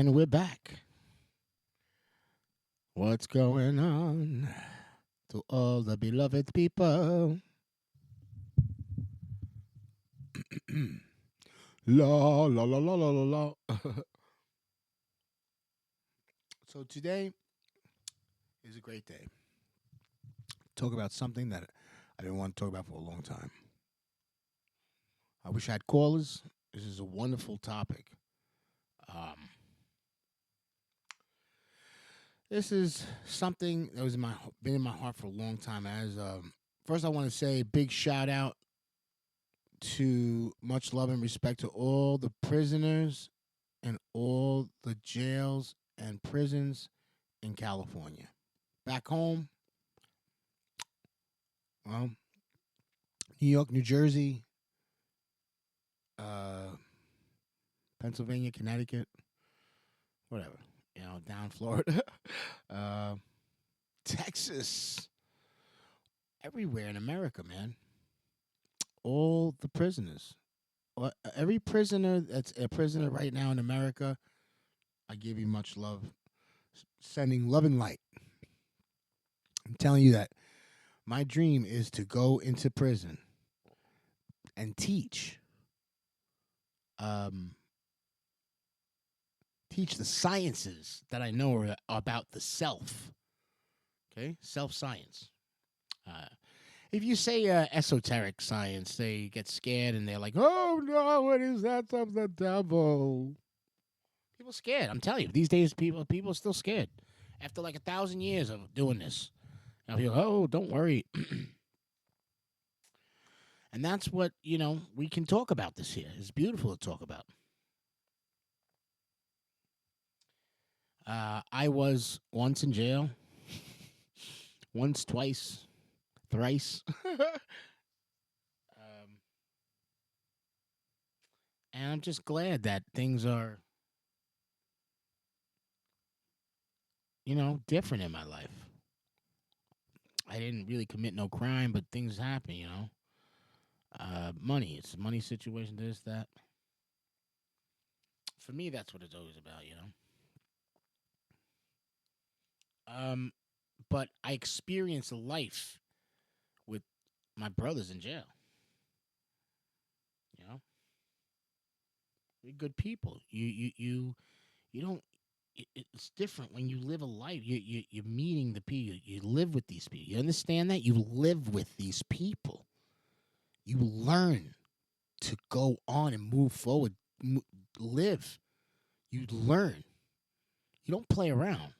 And we're back. What's going on to all the beloved people? La la la la la la la. So today is a great day. Talk about something that I didn't want to talk about for a long time. I wish I had callers. This is a wonderful topic. Um, this is something that was been in my heart for a long time. As first, I want to say big shout out to much love and respect to all the prisoners and all the jails and prisons in California. Back home, well, New York, New Jersey, uh, Pennsylvania, Connecticut, whatever, down Florida, uh, Texas, everywhere in America, man. All the prisoners, every prisoner that's a prisoner right now in America, I give you much love, sending love and light. I'm telling you that my dream is to go into prison and um, teach the sciences that I know are about the self. Okay, self science. Uh, if you say esoteric science, they get scared and they're like, "Oh no, what is that of the devil?" People scared. I'm telling you, these days people are still scared after like 1,000 years of doing this. Now people, oh, don't worry. And that's what, we can talk about this here. It's beautiful to talk about. I was once in jail. Once, twice, thrice. And I'm just glad that things are, different in my life. I didn't really commit no crime, but things happen. Money. It's a money situation, this, that. For me, that's what it's always about. But I experienced life with my brothers in jail. You know, we're good people. You don't. It's different when you live a life. You're meeting the people. You live with these people. You understand that you live with these people. You learn to go on and move forward. Live. You learn. You don't play around.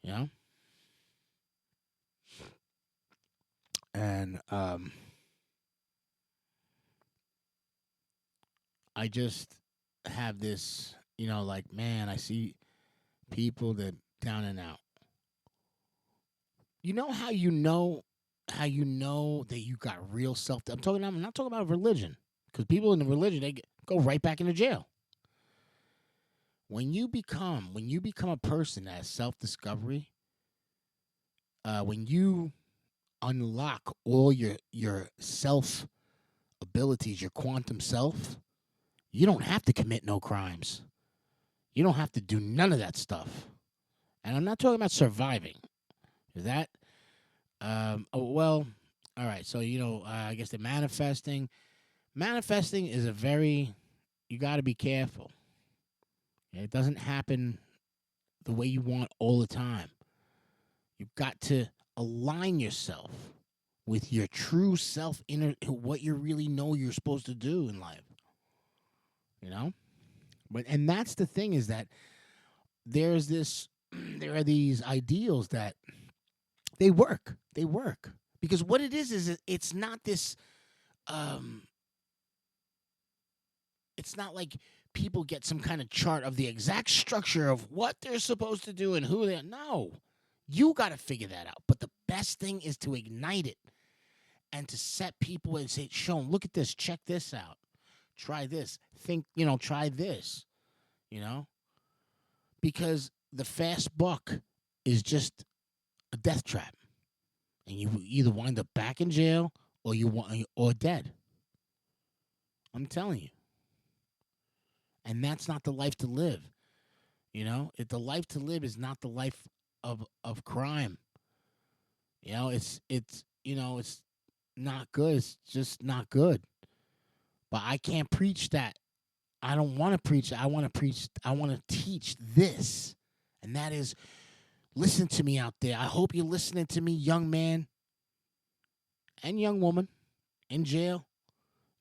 You know. And I just have this, like, man, I see people that down and out. You know how you know that you got real self. I'm not talking about religion, because people in the religion go right back into jail. When you become a person that has self discovery, when you unlock all your self abilities, your quantum self, you don't have to commit no crimes. You don't have to do none of that stuff. And I'm not talking about surviving. That, well, all right. So I guess the manifesting. Manifesting is you got to be careful. It doesn't happen the way you want all the time. You've got to align yourself with your true self, what you really know you're supposed to do in life. And that's the thing, is that there's this, there are these ideals that they work. They work because what it is it's not this. Um, it's not like people get some kind of chart of the exact structure of what they're supposed to do and who they're. No, you got to figure that out. But the best thing is to ignite it and to set people and say, show them, look at this, check this out, try this, try this, because the fast buck is just a death trap. And you either wind up back in jail or dead. I'm telling you. And that's not the life to live. The life to live is not the life of crime. It's not good. It's just not good. But I can't preach that. I don't want to preach. I want to preach. I want to teach this, and that is, listen to me out there. I hope you're listening to me, young man and young woman in jail.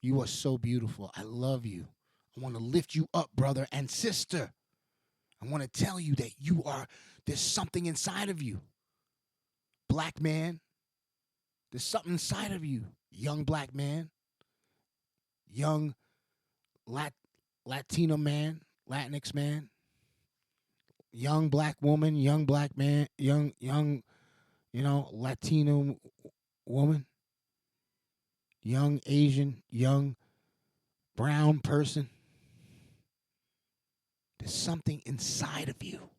You are so beautiful. I love you. I want to lift you up, brother and sister. I want to tell you that there's something inside of you. Black man, there's something inside of you. Young black man, young Latino man, Latinx man, young black woman, young black man, young, Latino woman, young Asian, young brown person. There's something inside of you.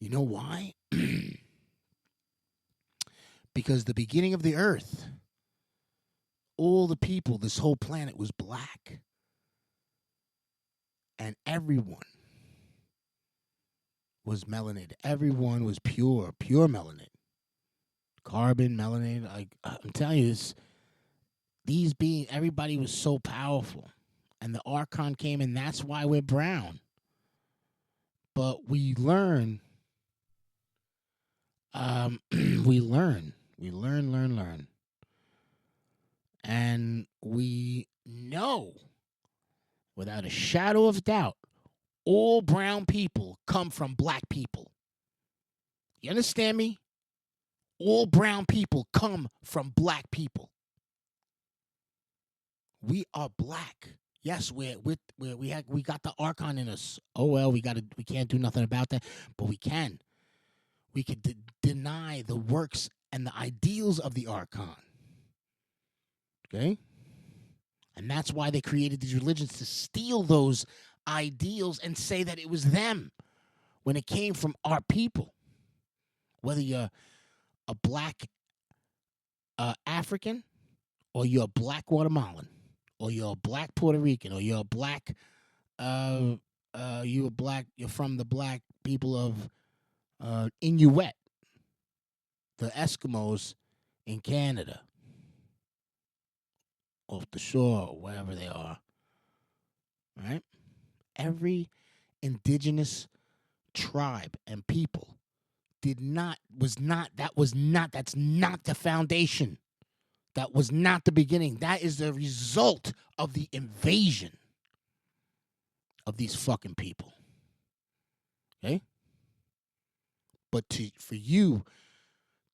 You know why? Because the beginning of the earth, all the people, this whole planet was black. And everyone was melanated. Everyone was pure melanin. Carbon, melanin. I'm telling you, everybody was so powerful. And the Archon came, and that's why we're brown. But we learn. We learn. And we know, without a shadow of doubt, all brown people come from black people. You understand me? All brown people come from black people. We are black. Yes, we got the Archon in us. Oh well, we can't do nothing about that, but we can. We can deny the works and the ideals of the Archon. Okay? And that's why they created these religions, to steal those ideals and say that it was them when it came from our people. Whether you're a black African, or you're a black Guatemalan, or you're a black Puerto Rican, or you're a black you're from the black people of Inuit, the Eskimos in Canada, off the shore, or wherever they are. Right? Every indigenous tribe and people that's not the foundation. That was not the beginning. That is the result of the invasion of these fucking people. Okay? But for you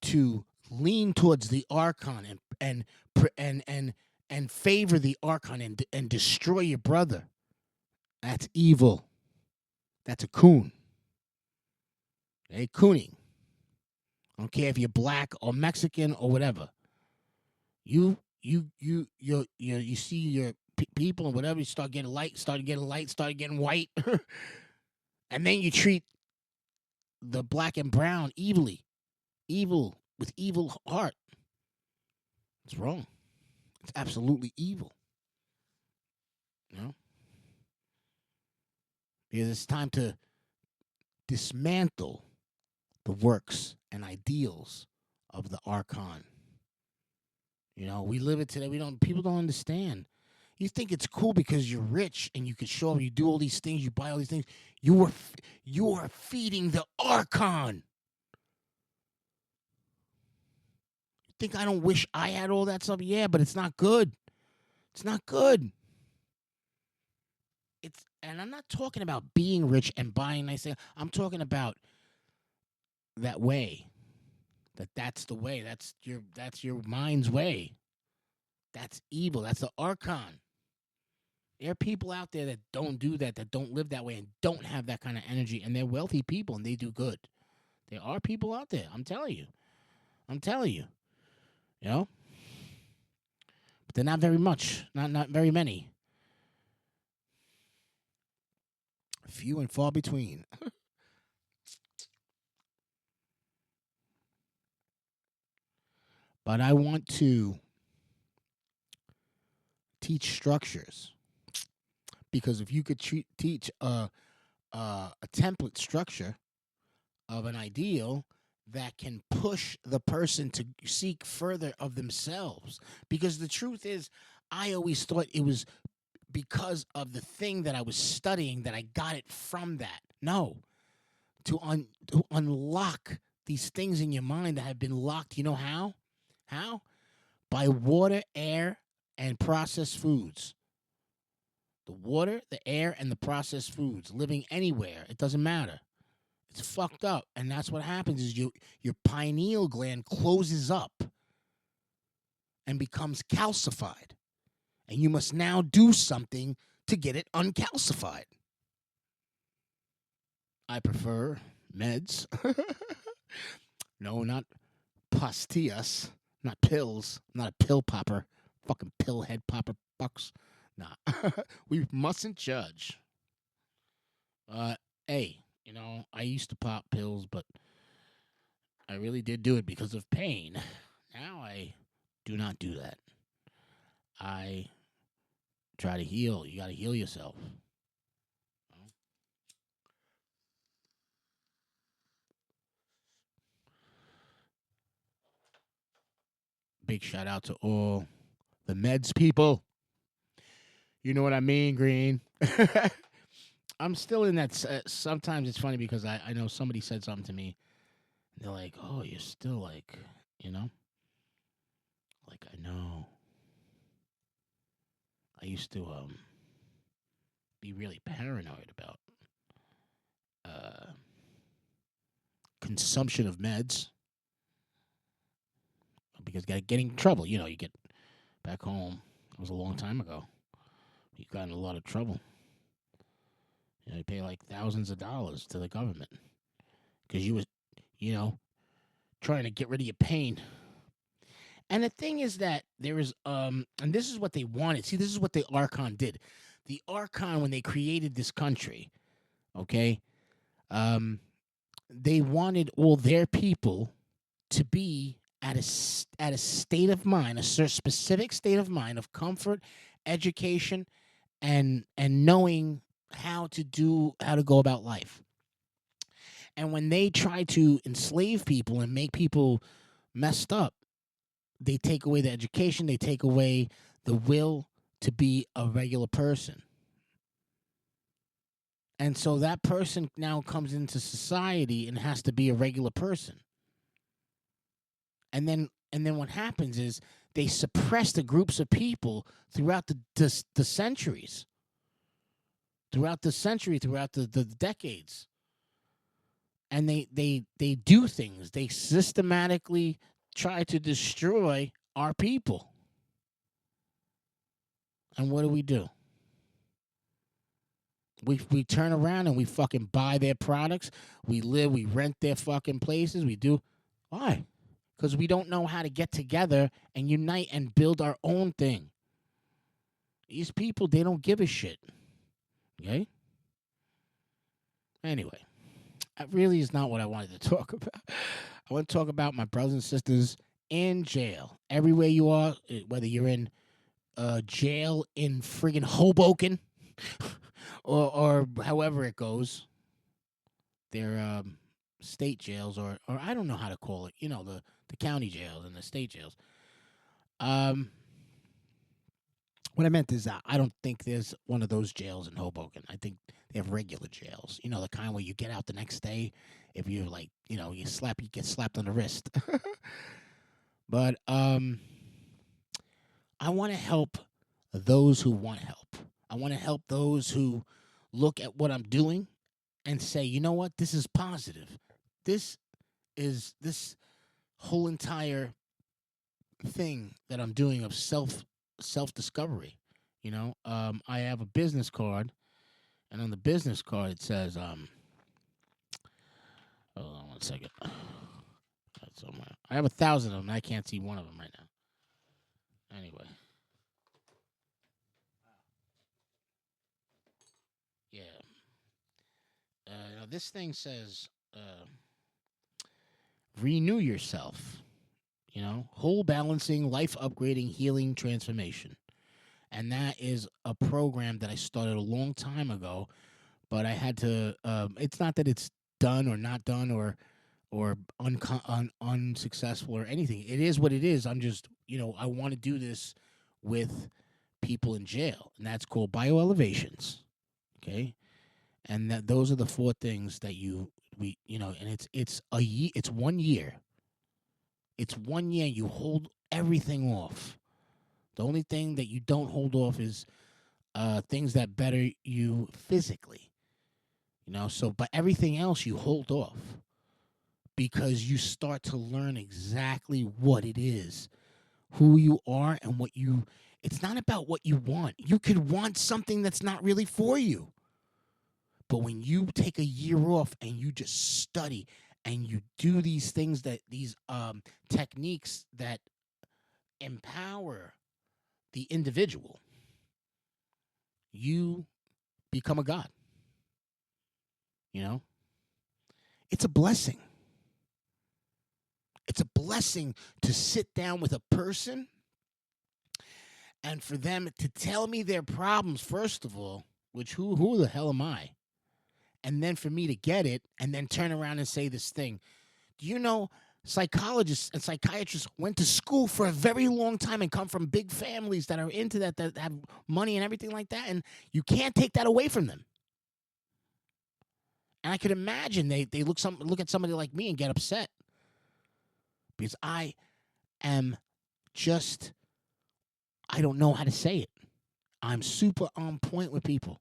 to lean towards the Archon and favor the Archon and destroy your brother, that's evil. That's a coon. Okay? Cooning. I don't care if you're black or Mexican or whatever. You see your people and whatever, you start getting light, start getting white, and then you treat the black and brown evil with evil heart. It's wrong. It's absolutely evil. Because it's time to dismantle the works and ideals of the Archon. We live it today. People don't understand. You think it's cool because you're rich and you can show up, you do all these things, you buy all these things. You are feeding the Archon. You think I don't wish I had all that stuff? Yeah, but it's not good. It's not good. And I'm not talking about being rich and buying nice things. I'm talking about that way. That's the way. That's your mind's way. That's evil. That's the Archon. There are people out there that don't do that don't live that way and don't have that kind of energy, and they're wealthy people and they do good. There are people out there. I'm telling you. But they're not very much. Not very many. Few and far between. But I want to teach structures, because if you could teach a template structure of an ideal that can push the person to seek further of themselves. Because the truth is, I always thought it was because of the thing that I was studying that I got it from that. No, to unlock these things in your mind that have been locked. You know how? How? By water, air, and processed foods. The water, the air, and the processed foods. Living anywhere, it doesn't matter. It's fucked up, and that's what happens is your pineal gland closes up and becomes calcified, and you must now do something to get it uncalcified. I prefer meds. No, not pastillas, not pills. I'm not a pill popper. Fucking pill head popper fucks. Nah. We mustn't judge. Hey, I used to pop pills, but I really did do it because of pain. Now I do not do that. I try to heal. You got to heal yourself. Big shout out to all the meds people. You know what I mean, Green? I'm still in that. Sometimes it's funny because I know somebody said something to me. And they're like, oh, you're still like, you know? Like, I know. I used to be really paranoid about uh, consumption of meds because getting in trouble. You get back home. It was a long time ago. You got in a lot of trouble. You pay like thousands of dollars to the government because you was, you know, trying to get rid of your pain. And the thing is that there is, and this is what they wanted. See, this is what the Archon did. The Archon, when they created this country, okay, they wanted all their people to be at a state of mind, a specific state of mind of comfort, education, and knowing how to go about life. And when they try to enslave people and make people messed up, they take away the education, they take away the will to be a regular person. And so that person now comes into society and has to be a regular person. And then what happens is they suppress the groups of people throughout the centuries. Throughout the decades. And they do things. They systematically try to destroy our people. And what do? We turn around and we fucking buy their products. We rent their fucking places. We do. Why? Because we don't know how to get together and unite and build our own thing. These people, they don't give a shit. Okay? Anyway, that really is not what I wanted to talk about. I want to talk about my brothers and sisters in jail. Everywhere you are, whether you're in jail in friggin' Hoboken or however it goes, they're state jails or I don't know how to call it. The county jails and the state jails. What I meant is I don't think there's one of those jails in Hoboken. I think they have regular jails. The kind where you get out the next day if you're like, you get slapped on the wrist. But I want to help those who want help. I want to help those who look at what I'm doing and say, you know what, this is positive. This whole entire thing that I'm doing of self discovery. I have a business card, and on the business card it says, hold on one second. That's somewhere. I have 1,000 of them. And I can't see one of them right now. Anyway, yeah. This thing says, renew yourself. Whole balancing, life upgrading, healing, transformation. And that is a program that I started a long time ago but I had to. It's not that it's done or not done or unsuccessful or anything. It is what it is. I'm just, I want to do this with people in jail, and that's called bioelevations. Okay, and those are the four things that and it's 1 year. It's 1 year. You hold everything off. The only thing that you don't hold off is things that better you physically. So but everything else you hold off because you start to learn exactly what it is, who you are, and what you. It's not about what you want. You could want something that's not really for you. But when you take a year off and you just study and you do these things these techniques that empower the individual, you become a god. You know, it's a blessing. It's a blessing to sit down with a person and for them to tell me their problems, first of all, which who the hell am I? And then for me to get it and then turn around and say this thing. Do you know psychologists and psychiatrists went to school for a very long time and come from big families that are into that have money and everything like that, and you can't take that away from them. And I could imagine they look at somebody like me and get upset because I am just, I don't know how to say it. I'm super on point with people,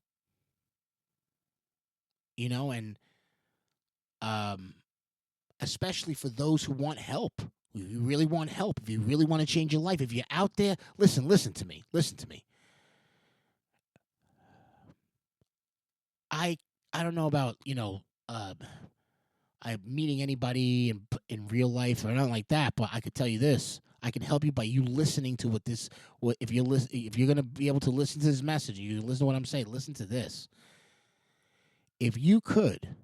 and especially for those who want help. If you really want help, if you really want to change your life, if you're out there, listen to me. I don't know about I'm meeting anybody in real life or nothing like that, but I could tell you this: I can help you by you listening to what if you're gonna be able to listen to this message, you listen to what I'm saying. Listen to this. If you could,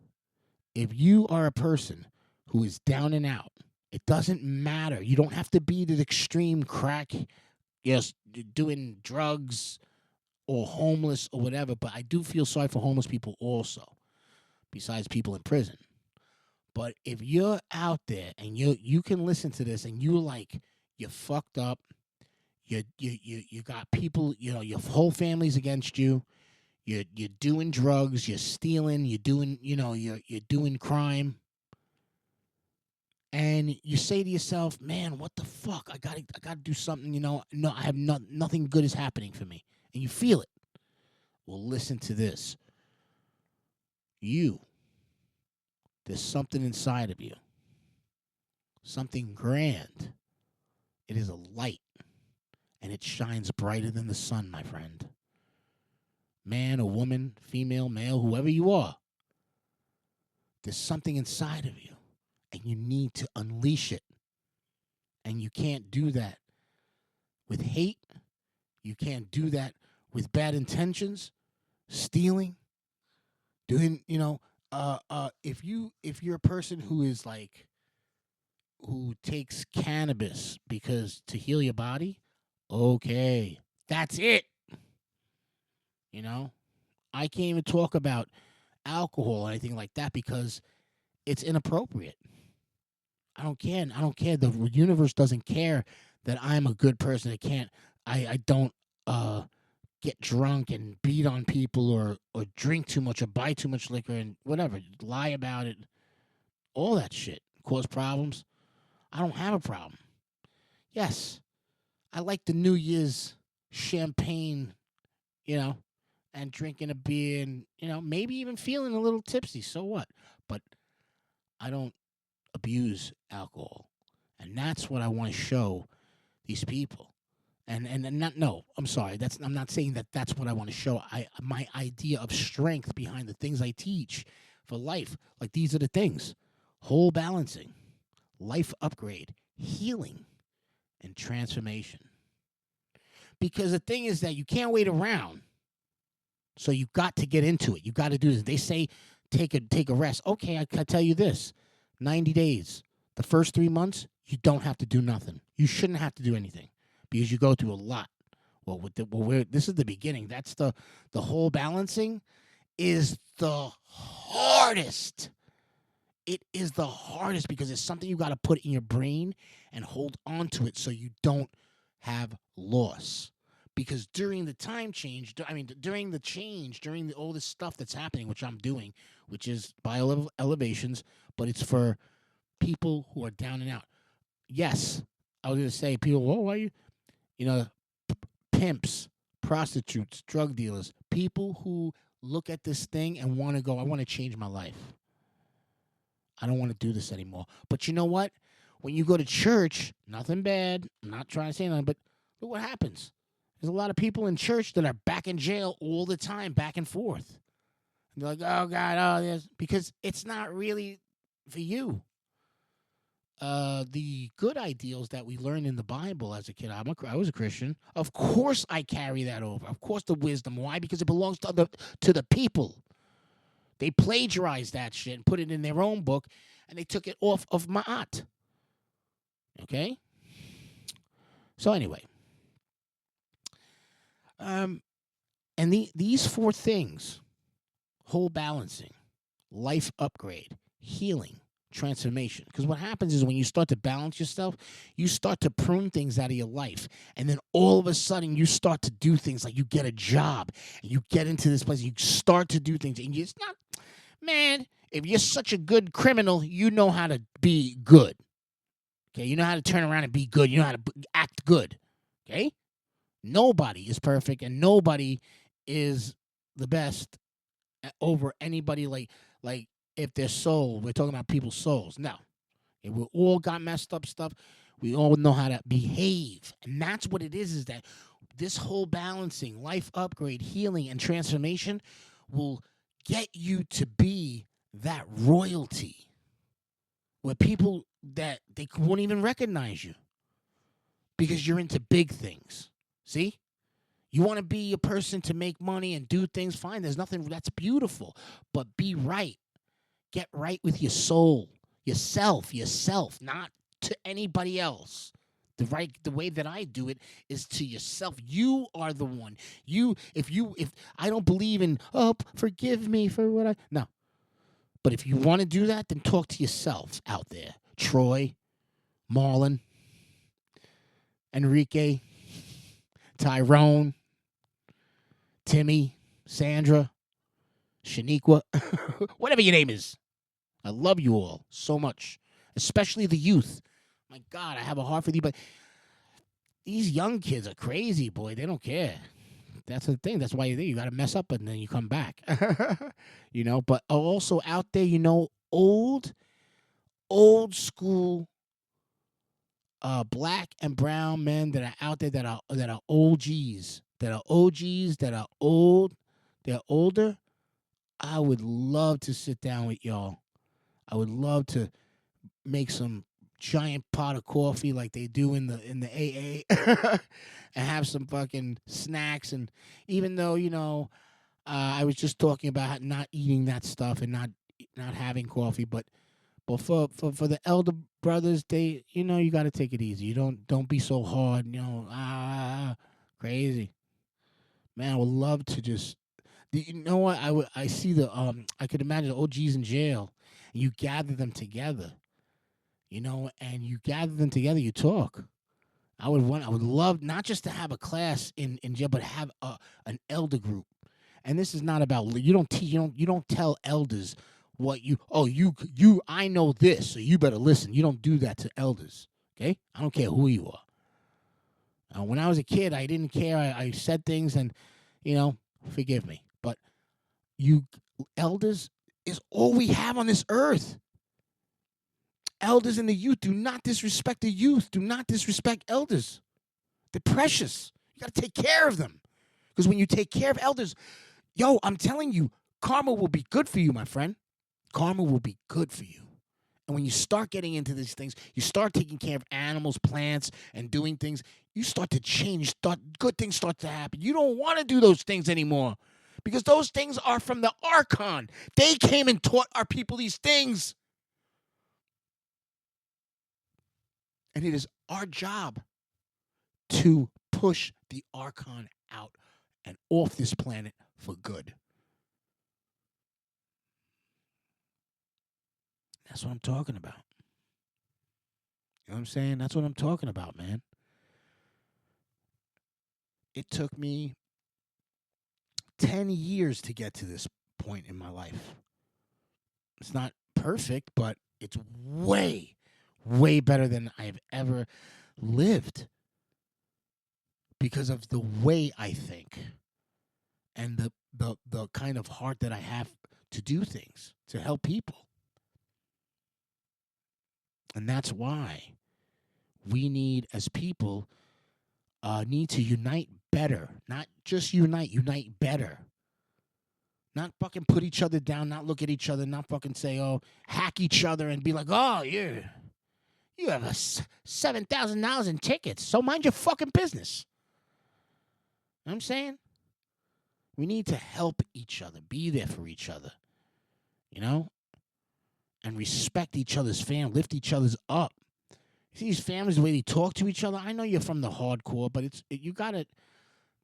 if you are a person who is down and out, it doesn't matter. You don't have to be the extreme crack, yes, doing drugs or homeless or whatever. But I do feel sorry for homeless people also, besides people in prison. But if you're out there and you can listen to this and you're fucked up, you got people, your whole family's against you. You're doing drugs, you're stealing, you're doing you're doing crime, and you say to yourself, man, what the fuck? I gotta do something. No, I have nothing good is happening for me, and you feel it. Well, listen to this. There's something inside of you, something grand. It is a light, and it shines brighter than the sun, my friend. Man or woman, female, male, whoever you are, there's something inside of you, and you need to unleash it. And you can't do that with hate. You can't do that with bad intentions, stealing, doing, if you're a person who takes cannabis because to heal your body, okay, that's it. I can't even talk about alcohol or anything like that because it's inappropriate. I don't care. I don't care. The universe doesn't care that I'm a good person. I don't get drunk and beat on people or drink too much or buy too much liquor and whatever, lie about it, all that shit, cause problems. I don't have a problem. Yes, I like the New Year's champagne, and drinking a beer and, maybe even feeling a little tipsy. So what? But I don't abuse alcohol. And that's what I want to show these people. And not, no, I'm sorry. I'm not saying that that's what I want to show. My idea of strength behind the things I teach for life, like these are the things: whole balancing, life upgrade, healing, and transformation. Because the thing is that you can't wait around. So you got to get into it. You got to do this. They say take a rest. Okay, I tell you this: 90 days. The first 3 months, you don't have to do nothing. You shouldn't have to do anything because you go through a lot. Well, this is the beginning. That's the whole balancing is the hardest. It is the hardest because it's something you got to put in your brain and hold on to it so you don't have loss. Because during the time change, during the change, during all this stuff that's happening, which I'm doing, which is bio elevations, but it's for people who are down and out. Yes, I was going to say, people, well, why are you know, pimps, prostitutes, drug dealers, people who look at this thing and want to go, I want to change my life. I don't want to do this anymore. But you know what? When you go to church, nothing bad. I'm not trying to say nothing, but look what happens. There's a lot of people in church that are back in jail all the time, back and forth. And they're like, oh, God, oh, this. Because it's not really for you. The good ideals that we learned in the Bible as a kid, I was a Christian. Of course I carry that over. Of course the wisdom. Why? Because it belongs to the people. They plagiarized that shit and put it in their own book, and they took it off of Ma'at. Okay? So anyway. And these four things, whole balancing, life upgrade, healing, transformation. Because what happens is when you start to balance yourself, you start to prune things out of your life. And then all of a sudden you start to do things like you get a job and you get into this place, you start to do things. And it's not, man, if you're such a good criminal, you know how to be good. Okay, you know how to turn around and be good. You know how to act good. Okay? Nobody is perfect and nobody is the best over anybody like if their soul, we're talking about people's souls. No. If we all got messed up stuff, we all know how to behave. And that's what it is that this whole balancing, life upgrade, healing, and transformation will get you to be that royalty where people that they won't even recognize you because you're into big things. See? You want to be a person to make money and do things, fine. There's nothing that's beautiful. But be right. Get right with your soul, yourself, not to anybody else. The way that I do it is to yourself. You are the one. If I don't believe in, oh, forgive me for what I no. But if you want to do that, then talk to yourself out there. Troy, Marlon, Enrique, Tyrone, Timmy, Sandra, Shaniqua, whatever your name is. I love you all so much, especially the youth. My God, I have a heart for you, but these young kids are crazy, boy. They don't care. That's the thing. That's why you got to mess up and then you come back. But also out there, old school black and brown men that are out there that are OGs, that are old, they're older. I would love to sit down with y'all. I would love to make some giant pot of coffee like they do in the AA and have some fucking snacks. And even though, I was just talking about not eating that stuff and not having coffee, but for the elder brothers, they, you got to take it easy. You don't be so hard, crazy. Man, I would love to just, you know what? I see I could imagine the OGs in jail. And you gather them together, and you gather them together. You talk. I would love not just to have a class in jail, but have an elder group. And this is not about you don't teach you don't tell elders what I know this, so you better listen. You don't do that to elders. Okay, I don't care who you are. When I was a kid, I didn't care. I said things, and forgive me, but you elders is all we have on this earth. Elders and the youth, do not disrespect the youth. Do not disrespect elders. They're precious. You got to take care of them. Because when you take care of elders, I'm telling you, karma will be good for you, my friend. Karma will be good for you. And when you start getting into these things, you start taking care of animals, plants, and doing things, you start to change. Good things start to happen. You don't want to do those things anymore because those things are from the Archon. They came and taught our people these things. And it is our job to push the Archon out and off this planet for good. That's what I'm talking about. You know what I'm saying? That's what I'm talking about, man. It took me 10 years to get to this point in my life. It's not perfect, but it's way, way better than I've ever lived because of the way I think and the kind of heart that I have to do things, to help people. And that's why we need, as people, need to unite better. Not just unite better. Not fucking put each other down, not look at each other, not fucking say, oh, hack each other and be like, oh, you have $7,000 in tickets, so mind your fucking business. You know what I'm saying? We need to help each other, be there for each other, you know? And respect each other's family, lift each other's up. You see these families, the way they talk to each other, I know you're from the hardcore, but you gotta,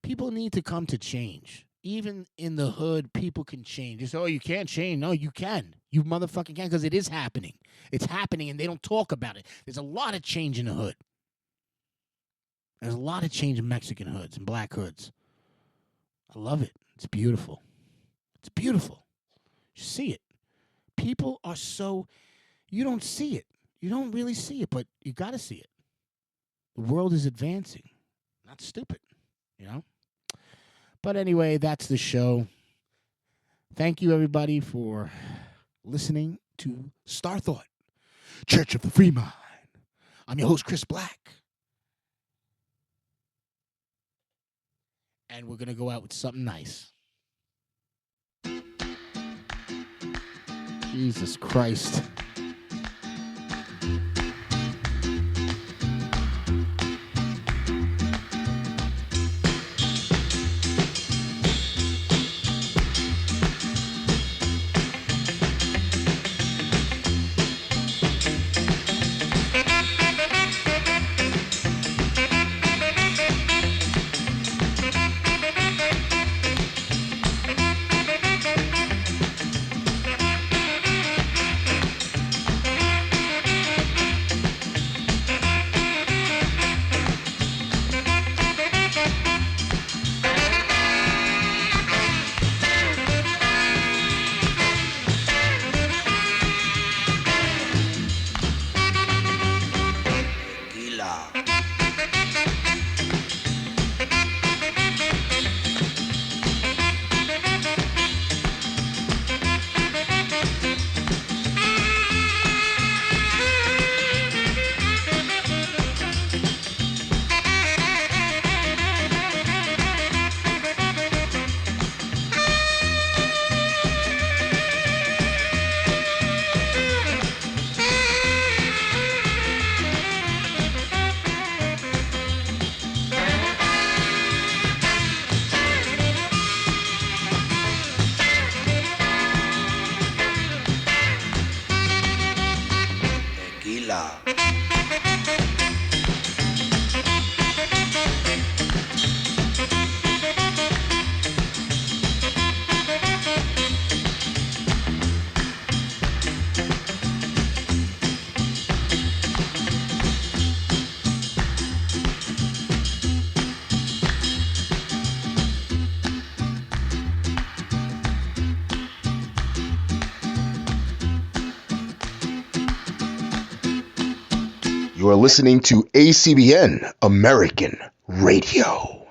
people need to come to change. Even in the hood, people can change. You say, oh, you can't change. No, you can. You motherfucking can, because it is happening. It's happening, and they don't talk about it. There's a lot of change in the hood. There's a lot of change in Mexican hoods and black hoods. I love it. It's beautiful. It's beautiful. You see it. People are so, you don't see it. You don't really see it, but you got to see it. The world is advancing. Not stupid, you know? But anyway, that's the show. Thank you, everybody, for listening to Star Thought, Church of the Free Mind. I'm your host, Chris Black. And we're going to go out with something nice. Jesus Christ. You are listening to ACBN American Radio.